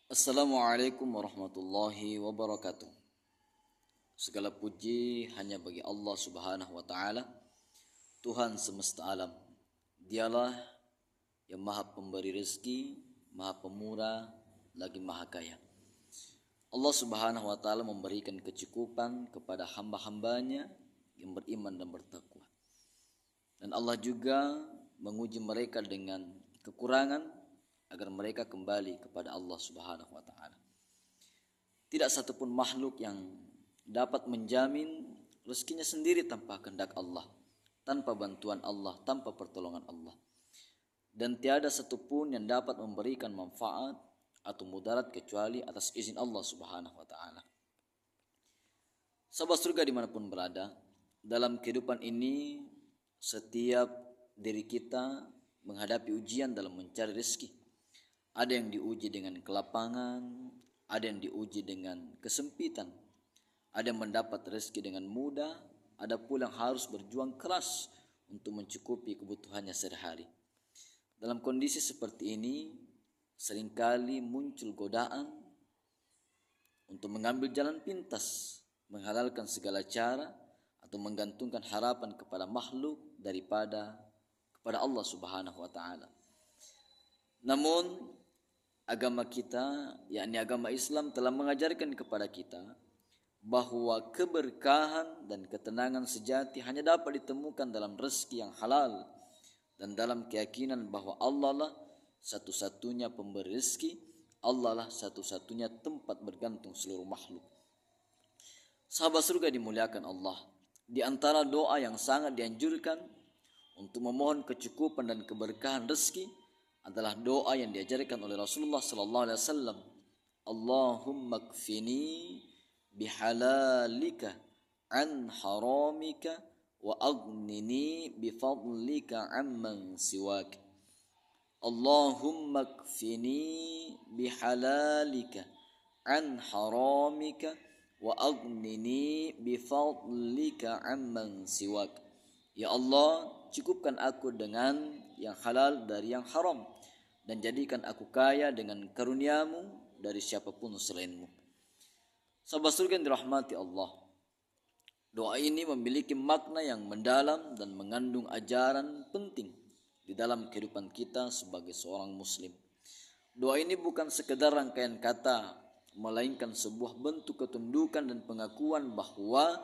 Assalamualaikum warahmatullahi wabarakatuh. Segala puji hanya bagi Allah Subhanahu wa taala, Tuhan semesta alam. Dialah yang Maha Pemberi rezeki, Maha Pemurah, lagi Maha Kaya. Allah Subhanahu wa taala memberikan kecukupan kepada hamba-hambanya yang beriman dan bertakwa. Dan Allah juga menguji mereka dengan kekurangan agar mereka kembali kepada Allah Subhanahu wa taala. Tidak satupun makhluk yang dapat menjamin rezekinya sendiri tanpa kehendak Allah, tanpa bantuan Allah, tanpa pertolongan Allah. Dan tiada satupun yang dapat memberikan manfaat atau mudarat kecuali atas izin Allah Subhanahu wa taala. Sahabat surga dimanapun berada, dalam kehidupan ini setiap diri kita menghadapi ujian dalam mencari rezeki. Ada yang diuji dengan kelapangan, ada yang diuji dengan kesempitan, ada yang mendapat rezeki dengan mudah, ada pula yang harus berjuang keras untuk mencukupi kebutuhannya sehari-hari. Dalam kondisi seperti ini, seringkali muncul godaan untuk mengambil jalan pintas, menghalalkan segala cara atau menggantungkan harapan kepada makhluk daripada kepada Allah Subhanahu wa taala. Namun agama kita, yakni agama Islam, telah mengajarkan kepada kita bahwa keberkahan dan ketenangan sejati hanya dapat ditemukan dalam rezeki yang halal dan dalam keyakinan bahwa Allah lah satu-satunya pemberi rezeki, Allah lah satu-satunya tempat bergantung seluruh makhluk. Sahabat surga dimuliakan Allah, di antara doa yang sangat dianjurkan untuk memohon kecukupan dan keberkahan rezeki adalah doa yang diajarkan oleh Rasulullah sallallahu alaihi wasallam. Allahumma kfini bihalalika an haramika wa aghnini bifadlika amman siwak. Allahumma kfini bihalalika an haramika wa aghnini bifadlika amman siwak. Ya Allah, cukupkan aku dengan yang halal dari yang haram, dan jadikan aku kaya dengan karuniamu dari siapapun selainmu. Sahabat surga yang dirahmati Allah, doa ini memiliki makna yang mendalam dan mengandung ajaran penting di dalam kehidupan kita sebagai seorang muslim. Doa ini bukan sekedar rangkaian kata, melainkan sebuah bentuk ketundukan dan pengakuan bahwa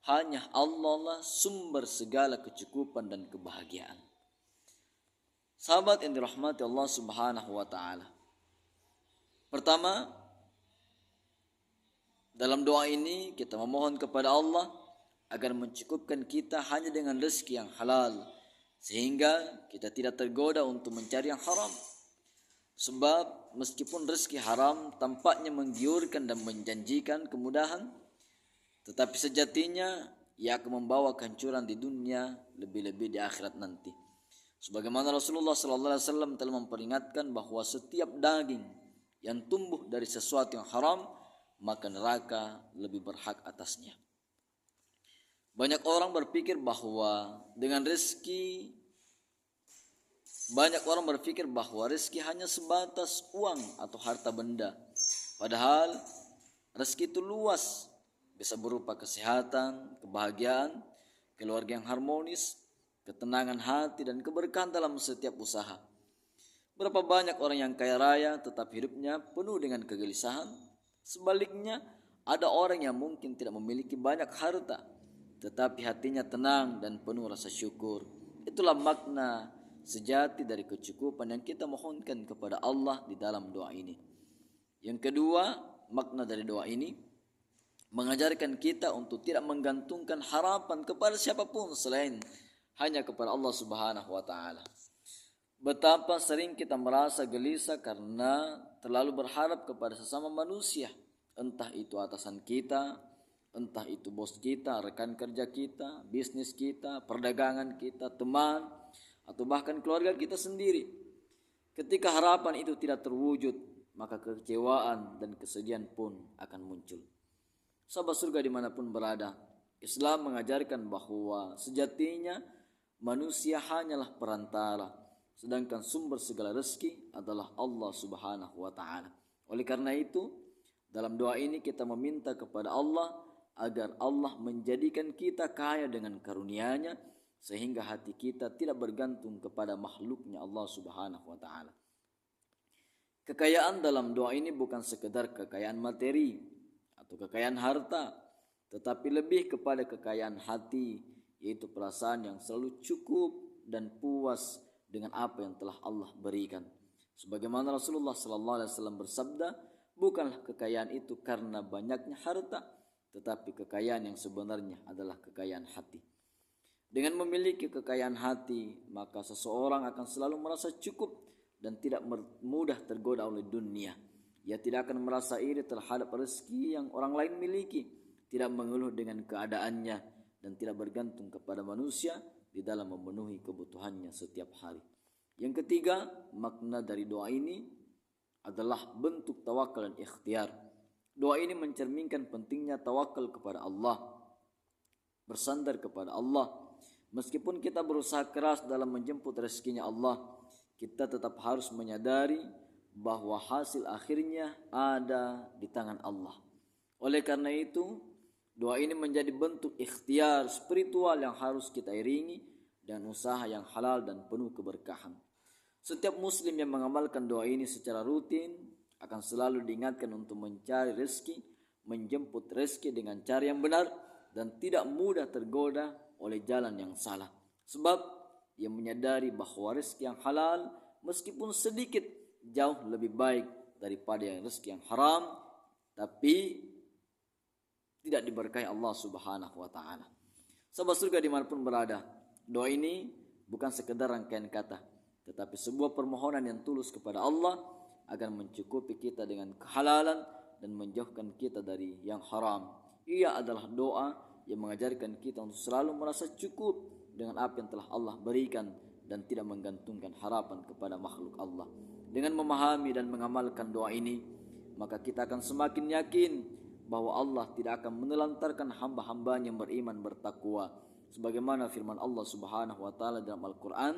hanya Allah lah sumber segala kecukupan dan kebahagiaan. Sahabat yang dirahmati Allah Subhanahu wa taala. Pertama, dalam doa ini kita memohon kepada Allah agar mencukupkan kita hanya dengan rezeki yang halal, sehingga kita tidak tergoda untuk mencari yang haram. Sebab meskipun rezeki haram tampaknya menggiurkan dan menjanjikan kemudahan, tetapi sejatinya ia akan membawa kehancuran di dunia, lebih-lebih di akhirat nanti. Sebagaimana Rasulullah sallallahu alaihi wasallam telah memperingatkan bahwa setiap daging yang tumbuh dari sesuatu yang haram, maka neraka lebih berhak atasnya. Banyak orang berpikir bahwa rezeki hanya sebatas uang atau harta benda. Padahal rezeki itu luas, bisa berupa kesehatan, kebahagiaan, keluarga yang harmonis, ketenangan hati, dan keberkahan dalam setiap usaha. Berapa banyak orang yang kaya raya tetapi hidupnya penuh dengan kegelisahan. Sebaliknya, ada orang yang mungkin tidak memiliki banyak harta tetapi hatinya tenang dan penuh rasa syukur. Itulah makna sejati dari kecukupan yang kita mohonkan kepada Allah di dalam doa ini. Yang kedua, makna dari doa ini mengajarkan kita untuk tidak menggantungkan harapan kepada siapapun selain hanya kepada Allah Subhanahu wa taala. Betapa sering kita merasa gelisah karena terlalu berharap kepada sesama manusia, entah itu atasan kita, entah itu bos kita, rekan kerja kita, bisnis kita, perdagangan kita, teman, atau bahkan keluarga kita sendiri. Ketika harapan itu tidak terwujud, maka kekecewaan dan kesedihan pun akan muncul. Sahabat surga dimanapun berada, Islam mengajarkan bahwa sejatinya manusia hanyalah perantara, sedangkan sumber segala rezeki adalah Allah Subhanahu wa taala. Oleh karena itu, dalam doa ini kita meminta kepada Allah agar Allah menjadikan kita kaya dengan karunia-Nya sehingga hati kita tidak bergantung kepada makhluknya Allah Subhanahu wa taala. Kekayaan dalam doa ini bukan sekedar kekayaan materi atau kekayaan harta, tetapi lebih kepada kekayaan hati, yaitu perasaan yang selalu cukup dan puas dengan apa yang telah Allah berikan. Sebagaimana Rasulullah sallallahu alaihi wasallam bersabda, bukanlah kekayaan itu karena banyaknya harta, tetapi kekayaan yang sebenarnya adalah kekayaan hati. Dengan memiliki kekayaan hati, maka seseorang akan selalu merasa cukup dan tidak mudah tergoda oleh dunia. Ia tidak akan merasa iri terhadap rezeki yang orang lain miliki, tidak mengeluh dengan keadaannya, dan tidak bergantung kepada manusia di dalam memenuhi kebutuhannya setiap hari. Yang ketiga, makna dari doa ini adalah bentuk tawakal dan ikhtiar. Doa ini mencerminkan pentingnya tawakal kepada Allah, bersandar kepada Allah. Meskipun kita berusaha keras dalam menjemput rezekinya Allah, kita tetap harus menyadari bahwa hasil akhirnya ada di tangan Allah. Oleh karena itu, doa ini menjadi bentuk ikhtiar spiritual yang harus kita iringi dan usaha yang halal dan penuh keberkahan. Setiap muslim yang mengamalkan doa ini secara rutin akan selalu diingatkan untuk mencari rezeki, menjemput rezeki dengan cara yang benar dan tidak mudah tergoda oleh jalan yang salah. Sebab ia menyadari bahwa rezeki yang halal meskipun sedikit jauh lebih baik daripada yang rezeki yang haram tapi tidak diberkahi Allah Subhanahu wa taala. Sahabat surga dimanapun berada, doa ini bukan sekedar rangkaian kata, tetapi sebuah permohonan yang tulus kepada Allah agar mencukupi kita dengan kehalalan dan menjauhkan kita dari yang haram. Ia adalah doa yang mengajarkan kita untuk selalu merasa cukup dengan apa yang telah Allah berikan dan tidak menggantungkan harapan kepada makhluk Allah. Dengan memahami dan mengamalkan doa ini, maka kita akan semakin yakin bahwa Allah tidak akan menelantarkan hamba-hambanya yang beriman bertakwa. Sebagaimana firman Allah Subhanahu wa taala dalam Al-Qur'an,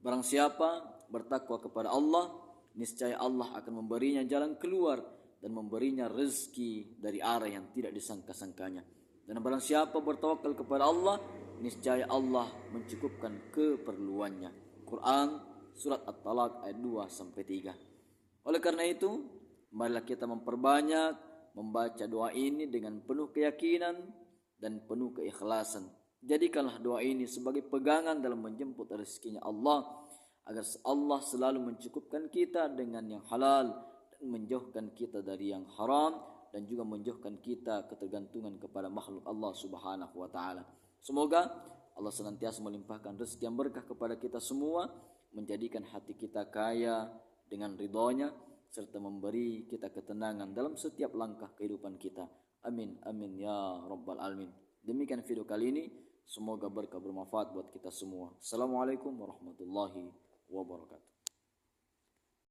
barang siapa bertakwa kepada Allah, niscaya Allah akan memberinya jalan keluar dan memberinya rezeki dari arah yang tidak disangka-sangkanya. Dan barang siapa bertawakal kepada Allah, niscaya Allah mencukupkan keperluannya. Quran surat At-Talaq ayat 2 sampai 3. Oleh karena itu, marilah kita memperbanyak membaca doa ini dengan penuh keyakinan dan penuh keikhlasan. Jadikanlah doa ini sebagai pegangan dalam menjemput rezekinya Allah, agar Allah selalu mencukupkan kita dengan yang halal dan menjauhkan kita dari yang haram, dan juga menjauhkan kita ketergantungan kepada makhluk Allah Subhanahu wa taala. Semoga Allah senantiasa melimpahkan rezeki yang berkah kepada kita semua, menjadikan hati kita kaya dengan ridhonya, serta memberi kita ketenangan dalam setiap langkah kehidupan kita. Amin, amin ya rabbal alamin. Demikian video kali ini, semoga berkah bermanfaat buat kita semua. Assalamualaikum warahmatullahi wabarakatuh.